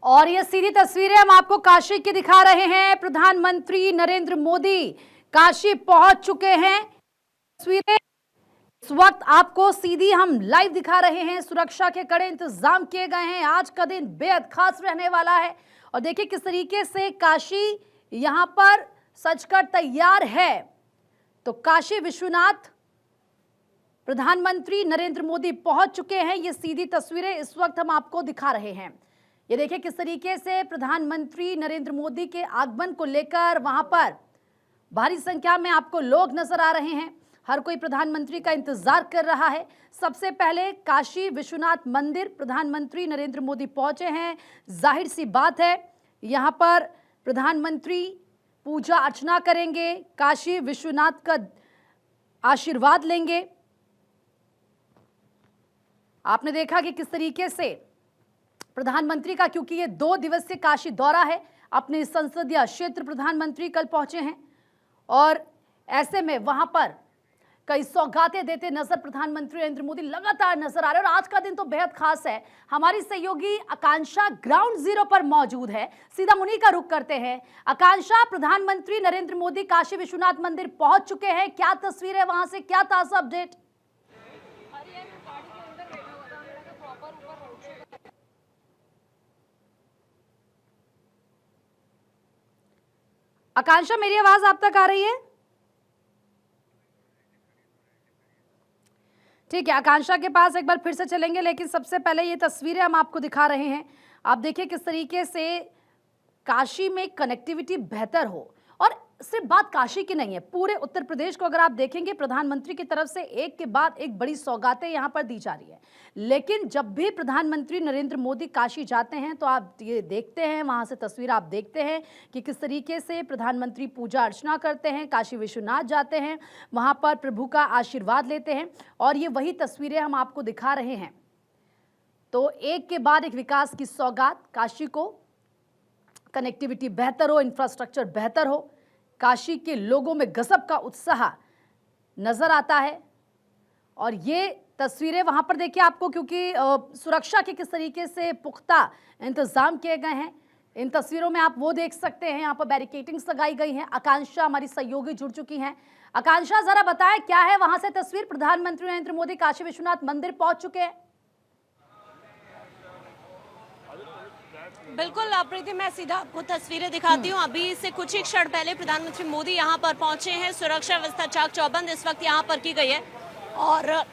और ये सीधी तस्वीरें हम आपको काशी की दिखा रहे हैं। प्रधानमंत्री नरेंद्र मोदी काशी पहुंच चुके हैं। तस्वीरें इस वक्त आपको सीधी हम लाइव दिखा रहे हैं। सुरक्षा के कड़े इंतजाम किए गए हैं। आज का दिन बेहद खास रहने वाला है और देखिए किस तरीके से काशी यहां पर सजकर तैयार है। तो काशी विश्वनाथ प्रधानमंत्री नरेंद्र मोदी पहुंच चुके हैं। ये सीधी तस्वीरें इस वक्त हम आपको दिखा रहे हैं। ये देखिए किस तरीके से प्रधानमंत्री नरेंद्र मोदी के आगमन को लेकर वहां पर भारी संख्या में आपको लोग नजर आ रहे हैं। हर कोई प्रधानमंत्री का इंतजार कर रहा है। सबसे पहले काशी विश्वनाथ मंदिर प्रधानमंत्री नरेंद्र मोदी पहुंचे हैं। जाहिर सी बात है यहां पर प्रधानमंत्री पूजा अर्चना करेंगे, काशी विश्वनाथ का आशीर्वाद लेंगे। आपने देखा कि किस तरीके से प्रधानमंत्री का, क्योंकि ये 2 दिवसीय काशी दौरा है, अपने संसदीय क्षेत्र प्रधानमंत्री कल पहुंचे हैं और ऐसे में वहां पर कई सौगातें देते नजर प्रधानमंत्री नरेंद्र मोदी लगातार नजर आ रहे हैं। और आज का दिन तो बेहद खास है। हमारी सहयोगी आकांक्षा ग्राउंड जीरो पर मौजूद है। सीधा उन्हीं का रुख करते हैं। आकांक्षा, प्रधानमंत्री नरेंद्र मोदी काशी विश्वनाथ मंदिर पहुंच चुके हैं, क्या तस्वीर है वहां से, क्या ताजा अपडेट? आकांक्षा, मेरी आवाज आप तक आ रही है? ठीक है, आकांक्षा के पास एक बार फिर से चलेंगे, लेकिन सबसे पहले ये तस्वीरें हम आपको दिखा रहे हैं। आप देखिए किस तरीके से काशी में कनेक्टिविटी बेहतर हो। और सिर्फ बात काशी की नहीं है, पूरे उत्तर प्रदेश को अगर आप देखेंगे प्रधानमंत्री की तरफ से एक के बाद एक बड़ी सौगातें यहां पर दी जा रही है। लेकिन जब भी प्रधानमंत्री नरेंद्र मोदी काशी जाते हैं तो आप ये देखते हैं, वहां से तस्वीर आप देखते हैं कि किस तरीके से प्रधानमंत्री पूजा अर्चना करते हैं, काशी विश्वनाथ जाते हैं, वहां पर प्रभु का आशीर्वाद लेते हैं। और ये वही तस्वीरें हम आपको दिखा रहे हैं। तो एक के बाद एक विकास की सौगात, काशी को कनेक्टिविटी बेहतर हो, इंफ्रास्ट्रक्चर बेहतर हो, काशी के लोगों में गजब का उत्साह नजर आता है। और ये तस्वीरें वहां पर देखिए आपको, क्योंकि सुरक्षा के किस तरीके से पुख्ता इंतजाम किए गए हैं। इन तस्वीरों में आप वो देख सकते हैं, यहाँ पर बैरिकेटिंग्स लगाई गई हैं। आकांक्षा हमारी सहयोगी जुड़ चुकी हैं। आकांक्षा, जरा बताएं क्या है वहां से तस्वीर? प्रधानमंत्री नरेंद्र मोदी काशी विश्वनाथ मंदिर पहुंच चुके हैं। बिल्कुल प्रीति, मैं सीधा आपको तस्वीरें दिखाती हूँ। अभी से कुछ ही क्षण पहले प्रधानमंत्री मोदी यहाँ पर पहुंचे हैं। सुरक्षा व्यवस्था चाक चौबंद इस वक्त यहाँ पर की गई है और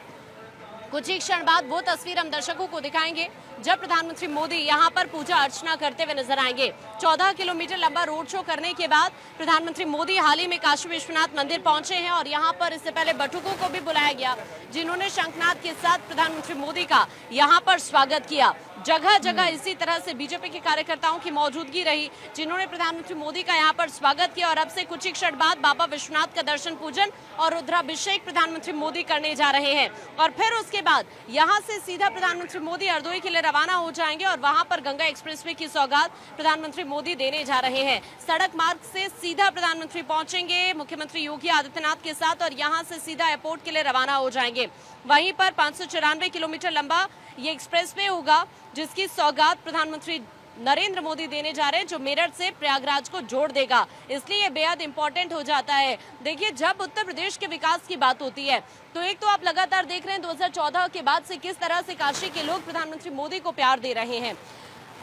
कुछ ही क्षण बाद वो तस्वीर हम दर्शकों को दिखाएंगे जब प्रधानमंत्री मोदी यहाँ पर पूजा अर्चना करते हुए नजर आएंगे। 14 किलोमीटर लंबा रोड शो करने के बाद प्रधानमंत्री मोदी हाल ही में काशी विश्वनाथ मंदिर पहुंचे हैं और यहाँ पर इससे पहले बटुकों को भी बुलाया गया, जिन्होंने शंखनाद के साथ प्रधानमंत्री मोदी का यहाँ पर स्वागत किया। जगह जगह इसी तरह से बीजेपी के कार्यकर्ताओं की मौजूदगी रही, जिन्होंने प्रधानमंत्री मोदी का यहाँ पर स्वागत किया। और अब से कुछ ही क्षण बाद बाबा विश्वनाथ का दर्शन पूजन और रुद्राभिषेक प्रधानमंत्री मोदी करने जा रहे हैं और फिर उसके बाद यहाँ से सीधा प्रधानमंत्री मोदी हरदोई के लिए रवाना हो जाएंगे और वहां पर गंगा एक्सप्रेसवे की सौगात प्रधानमंत्री मोदी देने जा रहे हैं। सड़क मार्ग से सीधा प्रधानमंत्री पहुंचेंगे मुख्यमंत्री योगी आदित्यनाथ के साथ और यहां से सीधा एयरपोर्ट के लिए रवाना हो जाएंगे। वहीं पर 594 किलोमीटर लंबा ये एक्सप्रेसवे होगा, जिसकी सौगात प्रधानमंत्री नरेंद्र मोदी देने जा रहे हैं, जो मेरठ से प्रयागराज को जोड़ देगा। इसलिए ये बेहद इंपॉर्टेंट हो जाता है। देखिए, जब उत्तर प्रदेश के विकास की बात होती है तो एक तो आप लगातार देख रहे हैं 2014 के बाद से किस तरह से काशी के लोग प्रधानमंत्री मोदी को प्यार दे रहे हैं।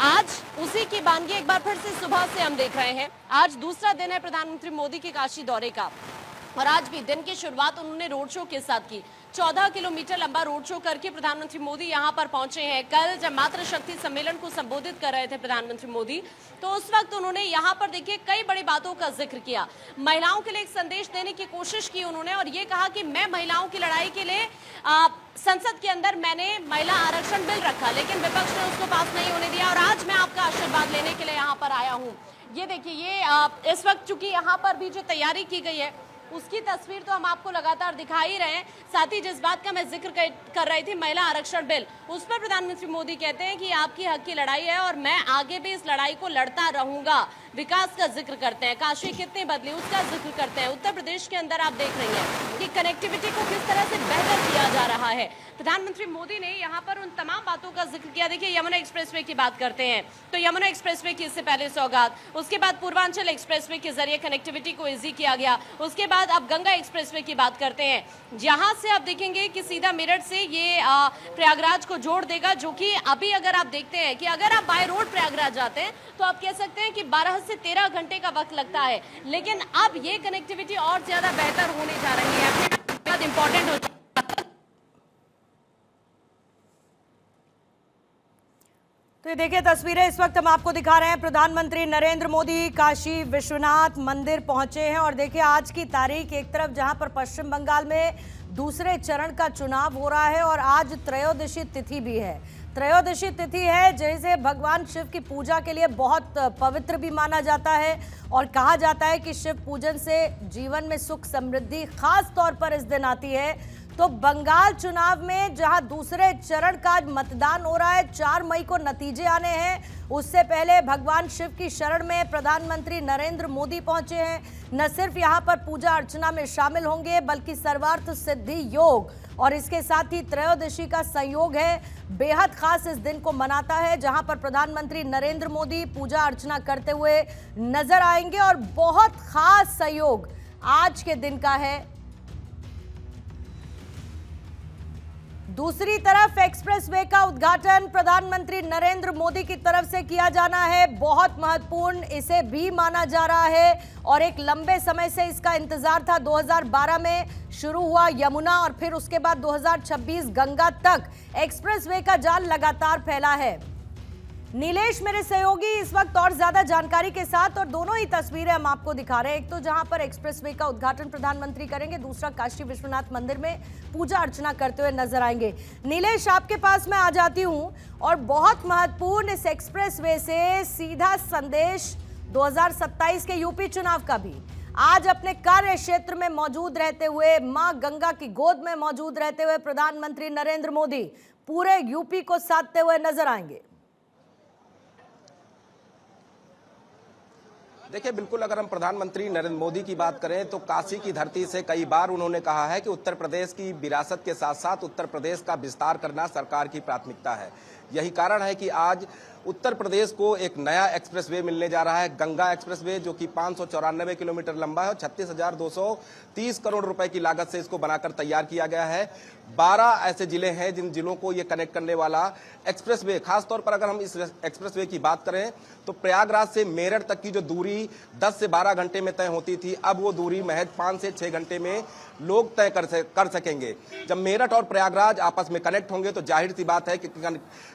आज उसी की वानगी एक बार फिर से सुबह से हम देख रहे हैं। आज दूसरा दिन है प्रधानमंत्री मोदी के काशी दौरे का और आज भी दिन की शुरुआत उन्होंने रोड शो के साथ की। 14 किलोमीटर लंबा रोड शो करके प्रधानमंत्री मोदी यहां पर पहुंचे हैं। कल जब मातृशक्ति सम्मेलन को संबोधित कर रहे थे प्रधानमंत्री मोदी, तो उस वक्त उन्होंने यहां पर देखिए कई बड़ी बातों का जिक्र किया। महिलाओं के लिए एक संदेश देने की कोशिश की उन्होंने और ये कहा कि मैं महिलाओं की लड़ाई के लिए संसद के अंदर मैंने महिला आरक्षण बिल रखा, लेकिन विपक्ष ने उसको पास नहीं होने दिया और आज मैं आपका आशीर्वाद लेने के लिए यहाँ पर आया हूँ। ये देखिए, ये इस वक्त चूंकि यहाँ पर भी जो तैयारी की गई है उसकी तस्वीर तो हम आपको लगातार दिखा ही रहे हैं। साथ ही जिस बात का मैं जिक्र कर रही थी, महिला आरक्षण बिल, उस पर प्रधानमंत्री मोदी कहते हैं कि आपकी हक की लड़ाई है और मैं आगे भी इस लड़ाई को लड़ता रहूंगा। विकास का जिक्र करते हैं, काशी कितनी बदली उसका जिक्र करते हैं। उत्तर प्रदेश के अंदर आप देख रही हैं कि कनेक्टिविटी को किस तरह से बेहतर किया जा रहा है। प्रधानमंत्री मोदी ने यहाँ पर उन तमाम बातों का जिक्र किया। देखिए, यमुना एक्सप्रेसवे की बात करते हैं तो यमुना एक्सप्रेसवे की इससे पहले सौगात, उसके बाद पूर्वांचल एक्सप्रेसवे के जरिए कनेक्टिविटी को इजी किया गया, उसके बाद अब गंगा एक्सप्रेसवे की बात करते हैं, जहां से आप देखेंगे कि सीधा मेरठ से ये प्रयागराज को जोड़ देगा, जो कि अभी अगर आप देखते हैं कि अगर आप बाय रोड प्रयागराज जाते हैं तो आप कह सकते हैं कि 12 से 13 घंटे का वक्त लगता है, लेकिन अब ये कनेक्टिविटी और ज्यादा बेहतर होने जा रही है, अपने बहुत इंपॉर्टेंट हो। तो ये देखिए तस्वीरें इस वक्त हम आपको दिखा रहे हैं। प्रधानमंत्री नरेंद्र मोदी काशी विश्वनाथ मंदिर पहुंचे हैं और देखिए आज की तारीख, एक तरफ जहां पर पश्चिम बंगाल में दूसरे चरण का चुनाव हो रहा है और आज त्रयोदशी तिथि भी है। त्रयोदशी तिथि है जैसे भगवान शिव की पूजा के लिए बहुत पवित्र भी माना जाता है और कहा जाता है कि शिव पूजन से जीवन में सुख समृद्धि खास तौर पर इस दिन आती है। तो बंगाल चुनाव में जहां दूसरे चरण का मतदान हो रहा है, 4 मई को नतीजे आने हैं, उससे पहले भगवान शिव की शरण में प्रधानमंत्री नरेंद्र मोदी पहुंचे हैं। न सिर्फ यहां पर पूजा अर्चना में शामिल होंगे बल्कि सर्वार्थ सिद्धि योग और इसके साथ ही त्रयोदशी का संयोग है, बेहद खास इस दिन को मनाता है, जहां पर प्रधानमंत्री नरेंद्र मोदी पूजा अर्चना करते हुए नजर आएंगे और बहुत खास संयोग आज के दिन का है। दूसरी तरफ एक्सप्रेसवे का उद्घाटन प्रधानमंत्री नरेंद्र मोदी की तरफ से किया जाना है, बहुत महत्वपूर्ण इसे भी माना जा रहा है और एक लंबे समय से इसका इंतजार था। 2012 में शुरू हुआ यमुना और फिर उसके बाद 2026 गंगा तक एक्सप्रेसवे का जाल लगातार फैला है। नीलेश मेरे सहयोगी इस वक्त और ज्यादा जानकारी के साथ, और दोनों ही तस्वीरें हम आपको दिखा रहे हैं। एक तो जहां पर एक्सप्रेसवे का उद्घाटन प्रधानमंत्री करेंगे, दूसरा काशी विश्वनाथ मंदिर में पूजा अर्चना करते हुए नजर आएंगे। नीलेश, आपके पास मैं आ जाती हूं और बहुत महत्वपूर्ण इस एक्सप्रेसवे से सीधा संदेश 2027 के यूपी चुनाव का भी। आज अपने कार्य क्षेत्र में मौजूद रहते हुए, मां गंगा की गोद में मौजूद रहते हुए प्रधानमंत्री नरेंद्र मोदी पूरे यूपी को साधते हुए नजर आएंगे। देखिए, बिल्कुल अगर हम प्रधानमंत्री नरेंद्र मोदी की बात करें तो काशी की धरती से कई बार उन्होंने कहा है कि उत्तर प्रदेश की विरासत के साथ साथ उत्तर प्रदेश का विस्तार करना सरकार की प्राथमिकता है। यही कारण है कि आज उत्तर प्रदेश को एक नया एक्सप्रेसवे मिलने जा रहा है, गंगा एक्सप्रेसवे, जो कि 594 किलोमीटर लंबा है और 36,230 करोड़ रुपए की लागत से इसको बनाकर तैयार किया गया है। 12 ऐसे जिले हैं जिन जिलों को ये कनेक्ट करने वाला एक्सप्रेसवे, खासतौर पर अगर हम इस एक्सप्रेसवे की बात करें तो प्रयागराज से मेरठ तक की जो दूरी 10 से 12 घंटे में तय होती थी, अब वो दूरी महज 5 से 6 घंटे में लोग तय कर सकेंगे। जब मेरठ और प्रयागराज आपस में कनेक्ट होंगे तो जाहिर सी बात है कि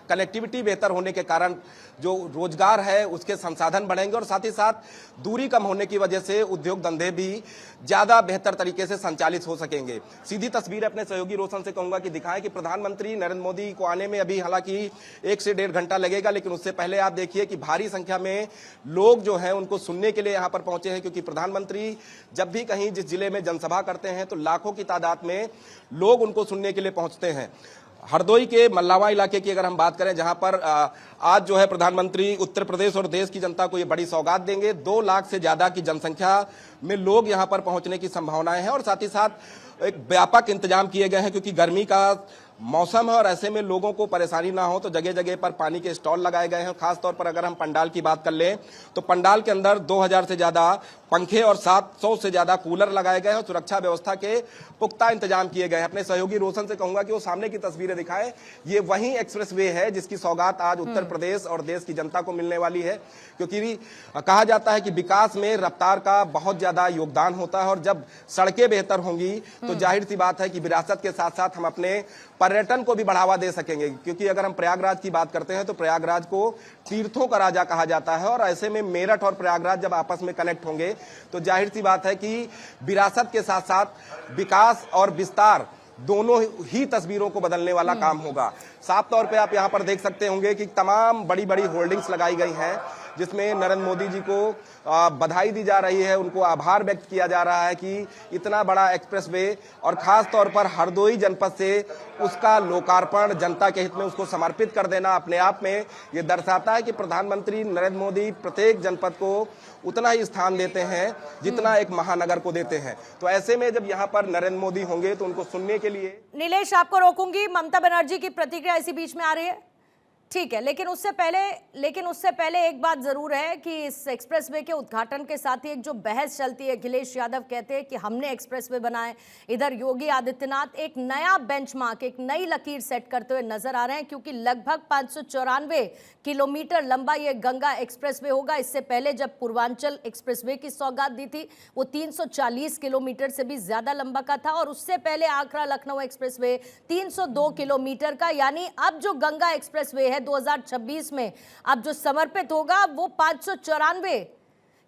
कनेक्टिविटी बेहतर होने के कारण जो रोजगार है उसके संसाधन बढ़ेंगे और साथ ही साथ दूरी कम होने की वजह से उद्योग धंधे भी ज्यादा बेहतर तरीके से संचालित हो सकेंगे। सीधी तस्वीर अपने सहयोगी रोशन से कहूंगा कि दिखाएं कि प्रधानमंत्री नरेंद्र मोदी को आने में अभी हालांकि 1 से 1.5 घंटा लगेगा, लेकिन उससे पहले आप देखिए कि भारी संख्या में लोग जो हैं उनको सुनने के लिए यहां पर पहुंचे हैं, क्योंकि प्रधानमंत्री जब भी कहीं जिस जिले में जनसभा करते हैं तो लाखों की तादाद में लोग उनको सुनने के लिए पहुंचते हैं। हरदोई के मल्लावा इलाके की अगर हम बात करें, जहां पर आज जो है प्रधानमंत्री उत्तर प्रदेश और देश की जनता को ये बड़ी सौगात देंगे। 2 लाख से ज्यादा की जनसंख्या में लोग यहां पर पहुंचने की संभावनाएं हैं और साथ ही साथ एक व्यापक इंतजाम किए गए हैं, क्योंकि गर्मी का मौसम है और ऐसे में लोगों को परेशानी ना हो तो जगह जगह पर पानी के स्टॉल लगाए गए हैं। खासतौर पर अगर हम पंडाल की बात कर लें तो पंडाल के अंदर 2000 से ज्यादा पंखे और 700 से ज्यादा कूलर लगाए गए हैं और सुरक्षा व्यवस्था के पुख्ता इंतजाम किए गए हैं। अपने सहयोगी रोशन से कहूंगा कि वो सामने की तस्वीरें दिखाएं। ये वही एक्सप्रेसवे है जिसकी सौगात आज उत्तर प्रदेश और देश की जनता को मिलने वाली है, क्योंकि कहा जाता है कि विकास में रफ्तार का बहुत ज्यादा योगदान होता है और जब सड़कें बेहतर होंगी तो जाहिर सी बात है कि विरासत के साथ साथ हम अपने पर्यटन को भी बढ़ावा दे सकेंगे। क्योंकि अगर हम प्रयागराज की बात करते हैं तो प्रयागराज को तीर्थों का राजा कहा जाता है और ऐसे में मेरठ और प्रयागराज जब आपस में कनेक्ट होंगे तो जाहिर सी बात है कि विरासत के साथ साथ विकास और विस्तार दोनों ही तस्वीरों को बदलने वाला काम होगा। साफ तौर पे आप यहां पर देख सकते होंगे कि तमाम बड़ी बड़ी होर्डिंग्स लगाई गई हैं जिसमें नरेंद्र मोदी जी को बधाई दी जा रही है, उनको आभार व्यक्त किया जा रहा है कि इतना बड़ा एक्सप्रेसवे और खास तौर पर हरदोई जनपद से उसका लोकार्पण, जनता के हित में उसको समर्पित कर देना अपने आप में ये दर्शाता है कि प्रधानमंत्री नरेंद्र मोदी प्रत्येक जनपद को उतना ही स्थान देते हैं जितना एक महानगर को देते हैं। तो ऐसे में जब यहाँ पर नरेंद्र मोदी होंगे तो उनको सुनने के लिए। नीलेश, आपको रोकूंगी। ममता बनर्जी की प्रतिक्रिया इसी बीच में आ रही है, ठीक है, लेकिन उससे पहले एक बात जरूर है कि इस एक्सप्रेसवे के उद्घाटन के साथ ही एक जो बहस चलती है, अखिलेश यादव कहते हैं कि हमने एक्सप्रेसवे बनाए, इधर योगी आदित्यनाथ एक नया बेंचमार्क, एक नई लकीर सेट करते हुए नजर आ रहे हैं, क्योंकि लगभग 594 किलोमीटर लंबा ये गंगा एक्सप्रेसवे होगा। इससे पहले जब पूर्वांचल एक्सप्रेसवे की सौगात दी थी वो 340 किलोमीटर से भी ज्यादा लंबा का था, और उससे पहले आगरा लखनऊ एक्सप्रेसवे 302 किलोमीटर का। यानी अब जो गंगा एक्सप्रेसवे है 2026 में अब जो समर्पित होगा वो 594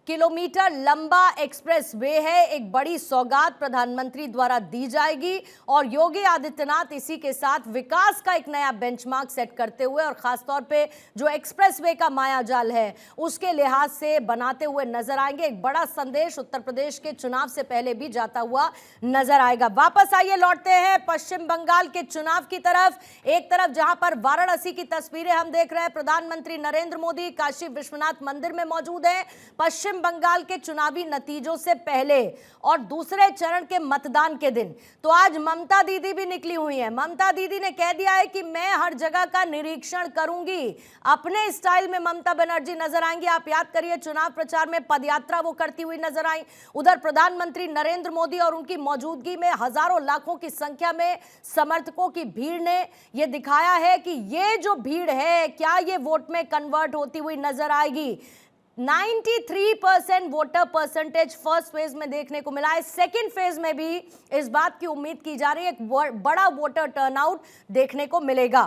किलोमीटर लंबा एक्सप्रेस वे है। एक बड़ी सौगात प्रधानमंत्री द्वारा दी जाएगी और योगी आदित्यनाथ इसी के साथ विकास का एक नया बेंचमार्क सेट करते हुए और खासतौर पे जो एक्सप्रेस वे का मायाजाल है उसके लिहाज से बनाते हुए नजर आएंगे। एक बड़ा संदेश उत्तर प्रदेश के चुनाव से पहले भी जाता हुआ नजर आएगा। वापस आइए, लौटते हैं पश्चिम बंगाल के चुनाव की तरफ। एक तरफ जहां पर वाराणसी की तस्वीरें हम देख रहे हैं, प्रधानमंत्री नरेंद्र मोदी काशी विश्वनाथ मंदिर में मौजूद हैं पश्चिम बंगाल के चुनावी नतीजों से पहले और दूसरे चरण के मतदान के दिन। तो आज ममता दीदी भी निकली हुई हैं। ममता दीदी ने कह दिया है कि मैं हर जगह का निरीक्षण करूंगी। अपने स्टाइल में ममता बनर्जी नजर आएंगी। आप याद करिए चुनाव प्रचार में पदयात्रा वो करती हुई नजर आई। उधर प्रधानमंत्री नरेंद्र मोदी और उनकी मौजूदगी में हजारों लाखों की संख्या में समर्थकों की भीड़ ने यह दिखाया है कि ये जो भीड़ है क्या ये वोट में कन्वर्ट होती हुई नजर आएगी। 93% वोटर परसेंटेज फर्स्ट फेज में देखने को मिला है। सेकेंड फेज में भी इस बात की उम्मीद की जा रही है एक बड़ा वोटर टर्नआउट देखने को मिलेगा।